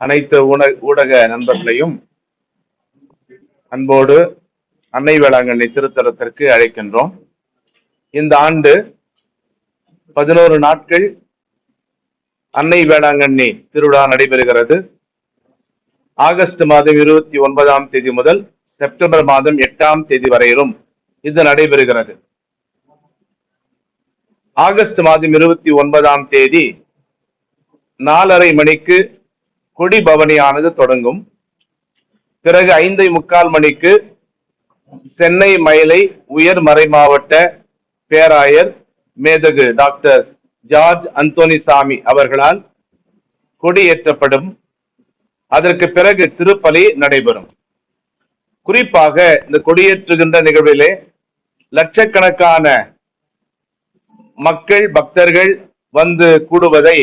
அனைத்து ஊடக நண்பர்களையும் அன்போடு அன்னை வேளாங்கண்ணி திருத்தலத்திற்கு அழைக்கின்றோம். இந்த ஆண்டு 11 நாட்கள் அன்னை வேளாங்கண்ணி திருவிழா நடைபெறுகிறது. ஆகஸ்ட் மாதம் 29ஆம் தேதி முதல் செப்டம்பர் மாதம் 8ஆம் தேதி வரையிலும் இது நடைபெறுகிறது. ஆகஸ்ட் மாதம் 29ஆம் தேதி 4:30 மணிக்கு கொடி பவனியானது தொடங்கும். பிறகு 5:45 மணிக்கு சென்னை மயிலை உயர் மறை மாவட்ட பேராயர் மேதகு டாக்டர் ஜார்ஜ் அந்தோனிசாமி அவர்களால் கொடியேற்றப்படும். அதற்கு பிறகு திருப்பலி நடைபெறும். குறிப்பாக இந்த கொடியேற்றுகின்ற நிகழ்விலே லட்சக்கணக்கான மக்கள் பக்தர்கள் வந்து கூடுவதை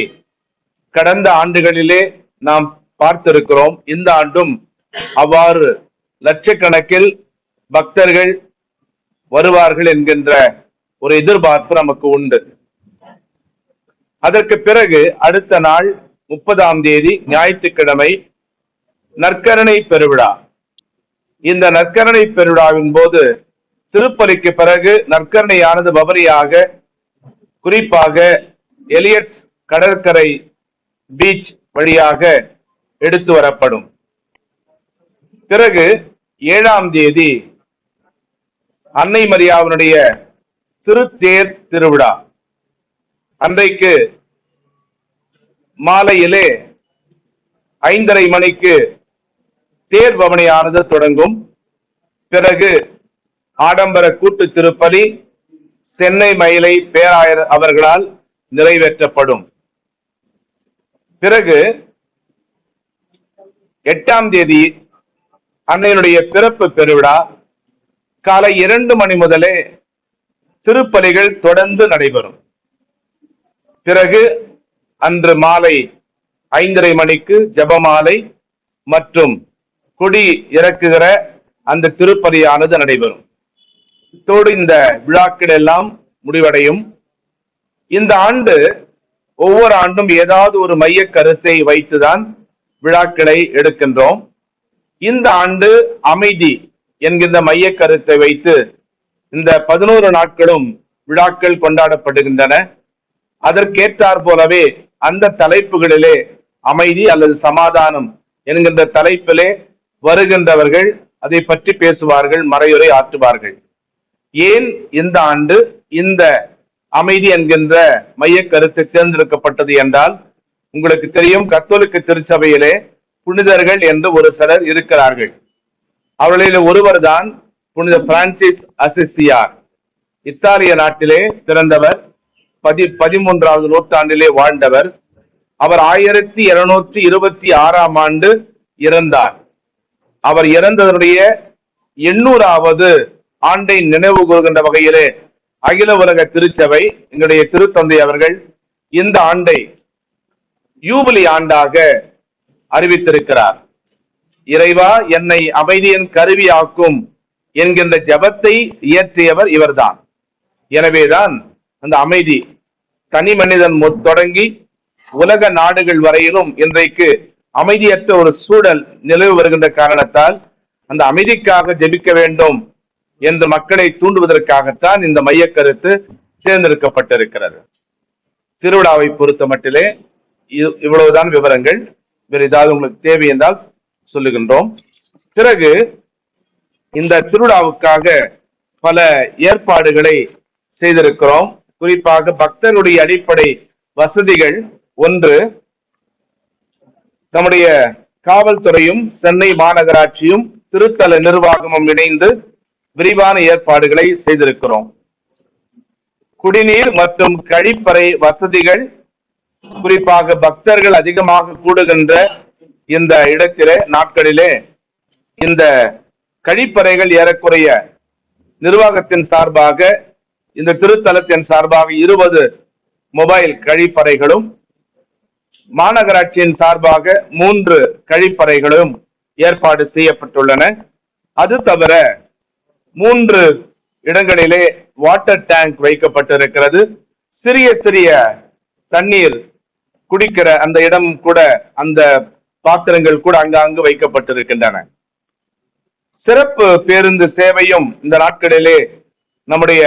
கடந்த ஆண்டுகளிலே நாம் பார்த்திருக்கிறோம். இந்த ஆண்டும் அவ்வாறு லட்சக்கணக்கில் பக்தர்கள் வருவார்கள் என்கின்ற ஒரு எதிர்பார்ப்பு நமக்கு உண்டு. அதற்கு பிறகு அடுத்த நாள் 30ஆம் தேதி ஞாயிற்றுக்கிழமை நற்கருணை பெருவிழா. இந்த நற்கருணை பெருவிழாவின் போது திருப்பலிக்கு பிறகு நற்கருணையானது பவனியாக குறிப்பாக எலியட்ஸ் கடற்கரை பீச் வழியாக எடுத்து வரப்படும். பிறகு 7ஆம் தேதி அன்னை மரியாவினுடைய திருத்தேர் திருவிழா. அன்றைக்கு மாலையிலே 5:30 மணிக்கு தேர் பவனியானது தொடங்கும். பிறகு ஆடம்பர கூட்டு திருப்பலி சென்னை மயிலை பேராயர் அவர்களால் நிறைவேற்றப்படும். பிறகு 8ஆம் தேதி அன்னையினுடைய பிறப்பு பெருவிழா. காலை 2 மணி முதலே திருப்பலிகள் தொடர்ந்து நடைபெறும். பிறகு அன்று மாலை 5:30 மணிக்கு ஜெபமாலை மற்றும் கொடி இறக்குகிற அந்த திருப்பலியானது நடைபெறும். இதோடு இந்த விழாக்கள் எல்லாம் முடிவடையும். இந்த ஆண்டு ஒவ்வொரு ஆண்டும் ஏதாவது ஒரு மைய கருத்தை வைத்துதான் விழாக்களை எடுக்கின்றோம். இந்த ஆண்டு அமைதி என்கின்ற மைய கருத்தை வைத்து இந்த 11 நாட்களும் விழாக்கள் கொண்டாடப்படுகின்றன. அதற்கேற்றாற் போலவே அந்த தலைப்புகளிலே அமைதி அல்லது சமாதானம் என்கின்ற தலைப்பிலே வருகின்றவர்கள் அதை பற்றி பேசுவார்கள், மறையுரை ஆற்றுவார்கள். ஏன் இந்த ஆண்டு இந்த அமைதி என்கின்ற மைய கருத்து தேர்ந்தெடுக்கப்பட்டது என்றால், உங்களுக்கு தெரியும், கத்தோலிக்க திருச்சபையிலே புனிதர்கள் என்று ஒரு சிலர் இருக்கிறார்கள். அவர்களில் ஒருவர் தான் புனித பிரான்சிஸ் அசிசியார். இத்தாலிய நாட்டிலே பிறந்தவர், 13ஆவது நூற்றாண்டிலே வாழ்ந்தவர். அவர் 1726ஆம் ஆண்டு இறந்தார். அவர் இறந்ததனுடைய 800வது ஆண்டை நினைவு கூறுகின்ற வகையிலே அகில உலக திருச்சபை, எங்களுடைய திருத்தந்தை அவர்கள் இந்த ஆண்டை யூபிலி ஆண்டாக அறிவித்திருக்கிறார். இறைவா, என்னை அமைதியின் கருவியாக்கும் என்கின்ற ஜபத்தை இயற்றியவர் இவர்தான். எனவேதான் அந்த அமைதி தனி மனிதன் தொடங்கி உலக நாடுகள் வரையிலும் இன்றைக்கு அமைதியற்ற ஒரு சூழல் நிலவு வருகின்ற காரணத்தால் அந்த அமைதிக்காக ஜெபிக்க வேண்டும் என்று மக்களை தூண்டுவதற்காகத்தான் இந்த மைய கருத்து தேர்ந்தெடுக்கப்பட்டிருக்கிறது. திருவிழாவை பொறுத்த மட்டிலே இவ்வளவுதான் விவரங்கள். வேறு ஏதாவது உங்களுக்கு தேவை என்றால் சொல்லுகின்றோம். பிறகு இந்த திருவிழாவுக்காக பல ஏற்பாடுகளை செய்திருக்கிறோம். குறிப்பாக பக்தருடைய அடிப்படை வசதிகள். ஒன்று, நம்முடைய காவல்துறையும் சென்னை மாநகராட்சியும் திருத்தல நிர்வாகமும் இணைந்து விரிவான ஏற்பாடுகளை செய்திருக்கிறோம். குடிநீர் மற்றும் கழிப்பறை வசதிகள், குறிப்பாக பக்தர்கள் அதிகமாக கூடுகின்ற இந்த இடத்திலே நாட்களிலே இந்த கழிப்பறைகள் ஏறக்குறைய நிர்வாகத்தின் சார்பாக, இந்த திருத்தலத்தின் சார்பாக 20 மொபைல் கழிப்பறைகளும், மாநகராட்சியின் சார்பாக 3 கழிப்பறைகளும் ஏற்பாடு செய்யப்பட்டுள்ளன. அது தவிர 3 இடங்களிலே வாட்டர் டேங்க் வைக்கப்பட்டிருக்கிறது. சிறிய சிறிய தண்ணீர் குடிக்கிற அந்த இடம் கூட, அந்த பாத்திரங்கள் கூட அங்கு வைக்கப்பட்டிருக்கின்றன. சிறப்பு பேருந்து சேவையும் இந்த நாட்களிலே நம்முடைய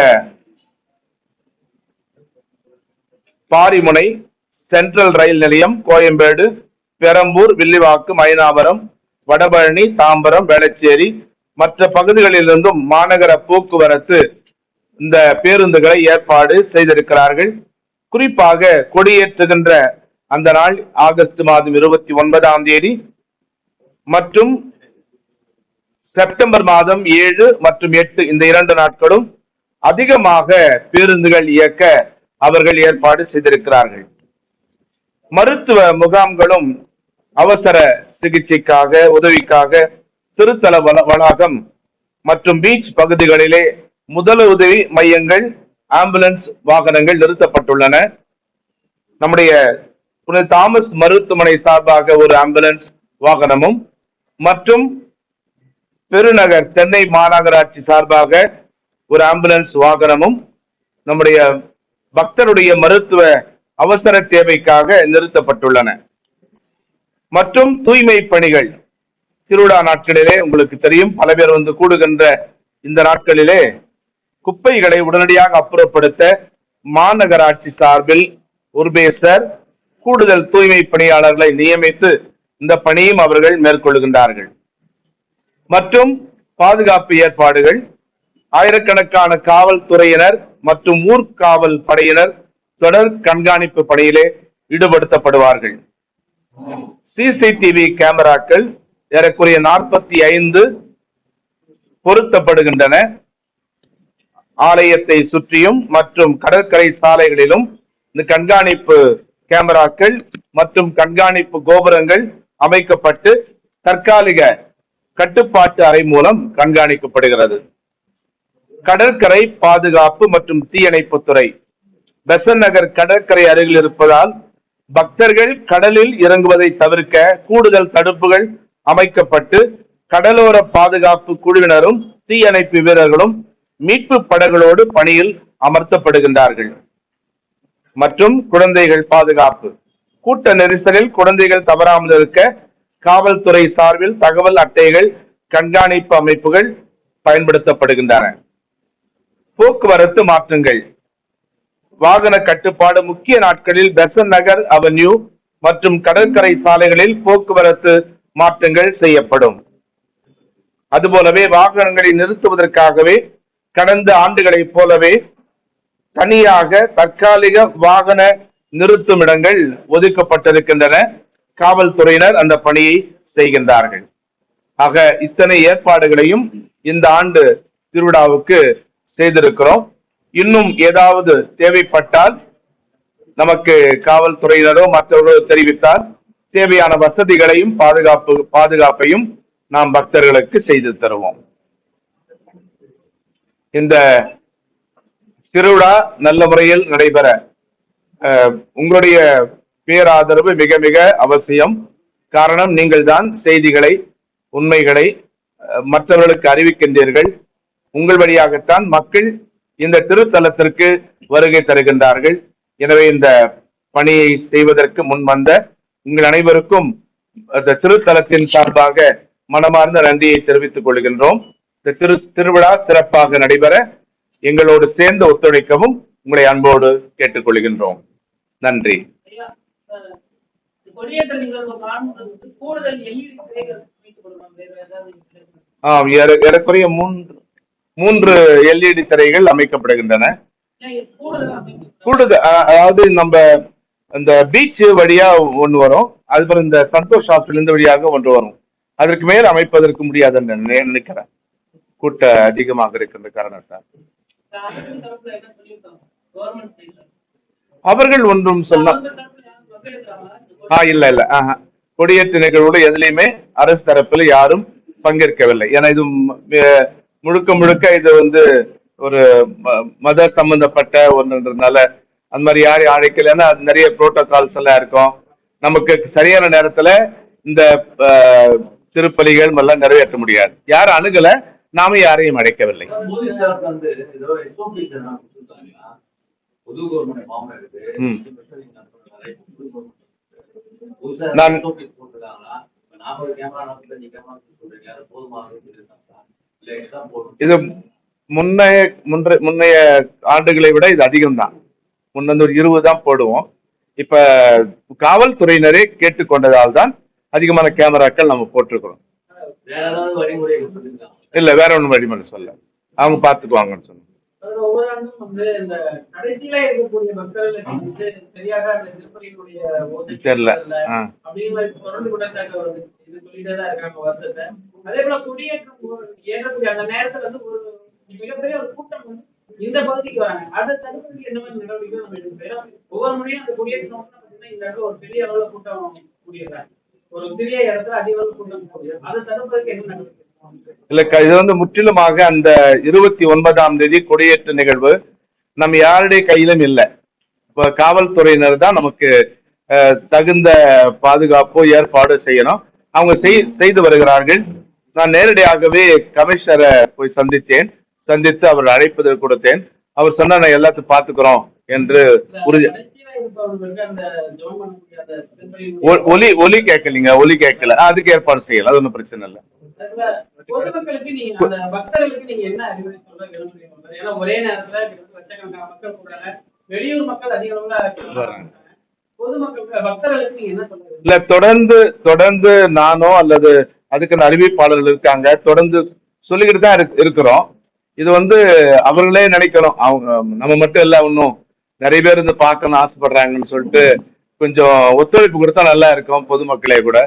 பாரிமுனை, சென்ட்ரல் ரயில் நிலையம், கோயம்பேடு, பெரம்பூர், வில்லிவாக்கம், அயனாவரம், வடபழனி, தாம்பரம், வேளச்சேரி மற்ற பகுதிகளிலிருந்தும் மாநகர போக்குவரத்து இந்த பேருந்துகளை ஏற்பாடு செய்திருக்கிறார்கள். குறிப்பாக கொடியேற்றுகின்ற அந்த நாள் ஆகஸ்ட் மாதம் 29ஆம் தேதி மற்றும் செப்டம்பர் மாதம் 7 மற்றும் 8 இந்த 2 நாட்களும் அதிகமாக பேருந்துகள் இயக்க அவர்கள் ஏற்பாடு செய்திருக்கிறார்கள். மருத்துவ முகாம்களும் அவசர சிகிச்சைக்காக உதவிக்காக திருத்தல வளாகம் மற்றும் பீச் பகுதிகளிலே முதலுதவி மையங்கள், ஆம்புலன்ஸ் வாகனங்கள் நிறுத்தப்பட்டுள்ளன. நம்முடைய தாமஸ் மருத்துவமனை சார்பாக ஒரு ஆம்புலன்ஸ் வாகனமும் மற்றும் பெருநகர் சென்னை மாநகராட்சி சார்பாக ஒரு ஆம்புலன்ஸ் வாகனமும் நம்முடைய பக்தருடைய மருத்துவ அவசர தேவைக்காக நிறுத்தப்பட்டுள்ளன. மற்றும் தூய்மை பணிகள் திருவிழா நாட்களிலே உங்களுக்கு தெரியும், பல பேர் வந்து கூடுகின்ற இந்த நாட்களிலே குப்பைகளை உடனடியாக அப்புறப்படுத்த மாநகராட்சி சார்பில் உர்பேசர் கூடுதல் தூய்மை பணியாளர்களை நியமித்து இந்த பணியும் அவர்கள் மேற்கொள்கின்றார்கள். மற்றும் பாதுகாப்பு ஏற்பாடுகள், ஆயிரக்கணக்கான காவல்துறையினர் மற்றும் ஊர்காவல் படையினர் தொடர் கண்காணிப்பு பணியிலே ஈடுபடுத்தப்படுவார்கள். சிசிடிவி கேமராக்கள் ஏறக்குறைய 45 பொருத்தப்படுகின்றன. ஆலயத்தை சுற்றியும் மற்றும் கடற்கரை சாலைகளிலும் இந்த கண்காணிப்பு கேமராக்கள் மற்றும் கண்காணிப்பு கோபுரங்கள் அமைக்கப்பட்டு தற்காலிக கட்டுப்பாட்டு அறை மூலம் கண்காணிக்கப்படுகிறது. கடற்கரை பாதுகாப்பு மற்றும் தீயணைப்புத்துறை பெசன்ட் நகர் கடற்கரை அருகில் இருப்பதால் பக்தர்கள் கடலில் இறங்குவதை தவிர்க்க கூடுதல் தடுப்புகள் அமைக்கப்பட்டு கடலோர பாதுகாப்பு குழுவினரும் தீயணைப்பு வீரர்களும் மீட்பு படகளோடு பணியில் அமர்த்தப்படுகின்றார்கள். மற்றும் குழந்தைகள் பாதுகாப்பு, கூட்ட நெரிசலில் குழந்தைகள் தவறாமல் இருக்க காவல்துறை சார்பில் தகவல் அட்டைகள், கண்காணிப்பு அமைப்புகள் பயன்படுத்தப்படுகின்றன. போக்குவரத்து மாற்றங்கள், வாகன கட்டுப்பாடு முக்கிய நாட்களில் பெசன்ட் நகர் அவென்யூ மற்றும் கடற்கரை சாலைகளில் போக்குவரத்து மாற்றங்கள் செய்யப்படும். அதுபோலவே வாகனங்களை நிறுத்துவதற்காகவே கடந்த ஆண்டுகளைப் போலவே தனியாக தற்காலிக வாகன நிறுத்தும் இடங்கள் ஒதுக்கப்பட்டிருக்கின்றன. காவல்துறையினர் அந்த பணியை செய்கின்றார்கள். ஆக இத்தனை ஏற்பாடுகளையும் இந்த ஆண்டு திருவிழாவுக்கு செய்திருக்கிறோம். இன்னும் ஏதாவது தேவைப்பட்டால் நமக்கு காவல்துறையினரோ மற்றவர்களோ தெரிவித்தால் தேவையான வசதிகளையும் பாதுகாப்பையும் நாம் பக்தர்களுக்கு செய்து தருவோம். இந்த திருவிழா நல்ல முறையில் நடைபெற உங்களுடைய பேராதரவு மிக மிக அவசியம். காரணம், நீங்கள் தான் செய்திகளை, உண்மைகளை மற்றவர்களுக்கு அறிவிக்கின்றீர்கள். உங்கள் வழியாகத்தான் மக்கள் இந்த திருத்தலத்திற்கு வருகை தருகின்றார்கள். எனவே இந்த பணியை செய்வதற்கு முன் வந்த உங்கள் அனைவருக்கும் அந்த திருத்தலத்தின் சார்பாக மனமார்ந்த நன்றியை தெரிவித்துக் கொள்கின்றோம். இந்த திருவிழா சிறப்பாக நடைபெற எங்களோடு சேர்ந்து ஒத்துழைக்கவும் உங்களை அன்போடு கேட்டுக்கொள்கின்றோம். நன்றி. ஏறக்குறைய 3 LED திரைகள் அமைக்கப்படுகின்றன. கூடுதல், அதாவது நம்ம அந்த பீச் வழியா ஒன்று வரும், அதுபோல இந்த சந்தோஷ் ஹாஸ்பிடல் வழியாக ஒன்று வரும். அதற்கு மேல் அமைப்பதற்கு முடியாதுன்னு நினைக்கிறேன், கூட்ட அதிகமாக இருக்கின்ற காரணத்தால். அவர்கள் ஒன்றும் சொன்ன இல்ல இல்ல கொடியேற்ற நிகழ்வோடு எதுலையுமே அரசு தரப்பில் யாரும் பங்கேற்கவில்லை. ஏன்னா இது முழுக்க முழுக்க இது வந்து ஒரு மத சம்பந்தப்பட்ட ஒன்றுன்றதுனால அந்த மாதிரி யாரையும் அழைக்கலன்னா நிறைய புரோட்டோகால்ஸ் எல்லாம் இருக்கும். நமக்கு சரியான நேரத்துல இந்த திருப்பலிகள் எல்லாம் நிறைவேற்ற முடியாது. யாரும் அணுகல, நாம யாரையும் அழைக்கவில்லை. நான் இது முன்னைய ஆண்டுகளை விட இது அதிகம்தான். முன்ன ஒரு 20 தான் போடுவோம். இப்ப காவல்துறையினரே கேட்டுக்கொண்டதால் தான் அதிகமான கேமராக்கள் நம்ம போட்டிருக்கிறோம். இல்ல வேற ஒண்ணும் வழிமுறை சொல்ல, அவங்க பாத்துக்குவாங்கன்னு சொன்னாங்க. ஒவ்வொரு ஆண்டும் வந்து இந்த கடைசியில இருக்கக்கூடிய மக்களுக்கு வந்து சரியாக அந்த திருப்பதியினுடைய தெரியல அப்படிங்கிற தொடர்ந்து குற்றச்சாட்டு வருது. இது சொல்லிட்டே தான் இருக்காங்க வருஷத்தை. அதே போல குடியேற்றம் ஏறக்கூடிய அந்த நேரத்துல வந்து ஒரு மிகப்பெரிய ஒரு கூட்டம் வந்து இந்த பகுதிக்கு வராங்க. அதை தடுப்பதற்கு என்ன மாதிரி நடவடிக்கை நம்ம எடுக்கிறோம்? ஒவ்வொரு முறையும் அந்த குடியேற்றம் பார்த்தீங்கன்னா இந்த இடத்துல ஒரு பெரிய அளவுல கூட்டம் கூடியிருக்காங்க. ஒரு சிறிய இடத்துல அதிக அளவு கூட்டம் கூடிய அதை தடுப்பதற்கு என்ன நடவடிக்கை? இல்ல, இது வந்து முற்றிலுமாக அந்த 29ஆம் தேதி கொடியேற்ற நிகழ்வு நம்ம யாருடைய கையிலும் இல்லை. இப்ப காவல்துறையினர் தான் நமக்கு தகுந்த பாதுகாப்பு ஏற்பாடு செய்யணும். அவங்க செய்து வருகிறார்கள். நான் நேரடியாகவே கமிஷனரை போய் சந்தித்து அவர் அழைப்பதற்கு கொடுத்தேன். அவர் சொன்னா நான் எல்லாத்தையும் பாத்துக்கிறோம் என்று உறுதி. ஒலி கேட்கலீங்க, ஒலி கேட்கல, அதுக்கு ஏற்பாடு செய்யல, அது ஒன்றும் பிரச்சனை இல்லை. இல்ல, தொடர்ந்து நானோ அல்லது அதுக்கு அறிவிப்பாளர்கள் இருக்காங்க, தொடர்ந்து சொல்லிக்கிட்டு தான் இருக்கிறோம். இது வந்து அவர்களே நினைக்கணும், அவங்க நம்ம மட்டும் இல்ல, இன்னும் நிறைய பேர் இருந்து பார்க்கணும்னு ஆசைப்படுறாங்கன்னு சொல்லிட்டு கொஞ்சம் ஒத்துழைப்பு கொடுத்தா நல்லா இருக்கும். பொதுமக்களே கூட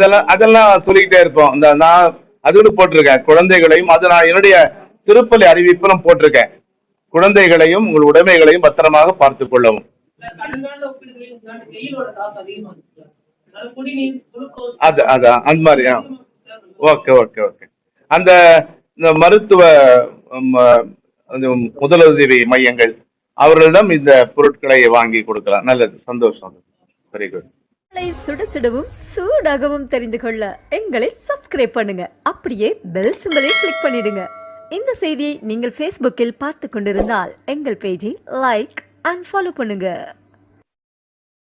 அதெல்லாம் சொல்லிக்கிட்டே இருப்போம். நான் அது போட்டிருக்கேன், குழந்தைகளையும் அது நான் என்னுடைய திருப்பலி அறிவிப்பிலும் போட்டிருக்கேன். குழந்தைகளையும் உங்கள் உடைமைகளையும் பத்திரமாக பார்த்துக் கொள்ளவும். அந்த மாதிரி ஓகே ஓகே ஓகே. அந்த மருத்துவ முதலுதவி மையங்கள் அவர்களிடம் இந்த பொருட்களை வாங்கி கொடுக்கலாம். நல்லது, சந்தோஷம். Very good. சுட சுடவும் சூடாகவும் தெரிந்து கொள்ள எங்களை சப்ஸ்கிரைப் பண்ணுங்க. அப்படியே பெல் சிம்பலை கிளிக் பண்ணிடுங்க. இந்த செய்தியை நீங்கள் Facebookல் பார்த்து கொண்டிருந்தால் எங்கள் பேஜை லைக் அண்ட் ஃபாலோ பண்ணுங்க.